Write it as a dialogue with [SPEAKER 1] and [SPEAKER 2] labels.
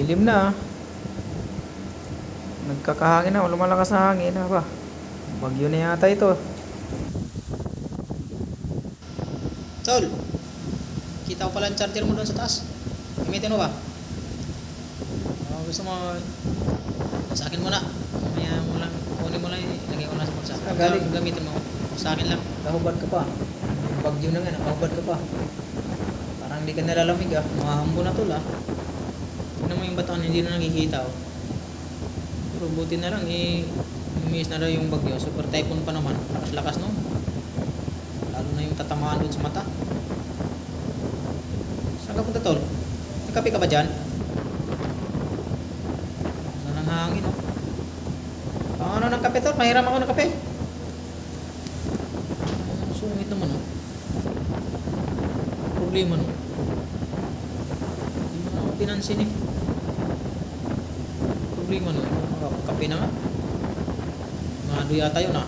[SPEAKER 1] Dilim na. Nagkakahangin na, lumalakas na hangin na ba? Bagyo na yata ito.
[SPEAKER 2] Tol, kita ko pala yung charger mo doon sa taas. Gamitin mo ba? Gusto mo, sa akin muna. Mamaya mo lang, kunin mo lang, ilagay ko lang sa bulsa.
[SPEAKER 1] Galing.
[SPEAKER 2] Gamitin mo, sa akin lang.
[SPEAKER 1] Nakahubad ka pa. Bagyo na nga, nakahubad ka pa. Parang hindi ka nalalamig ah.
[SPEAKER 2] Mahambo na tol ah. Tignan mo yung bataan, hindi na nakikita oh. Pero buti na lang umiis na daw yung bagyo. Super typhoon pa naman. Lakas-lakas no. Lalo na yung tatamaan doon sa mata. Saan ka punta tol? Nagkape ka ba dyan? Ano ng hangin oh. Ano ng kape tol? Mahiram ako ng kape. Sungit naman oh. Problema no. Hindi mo na ako pinansin eh. Problema no. Kape na nga. Mado yata yun ah.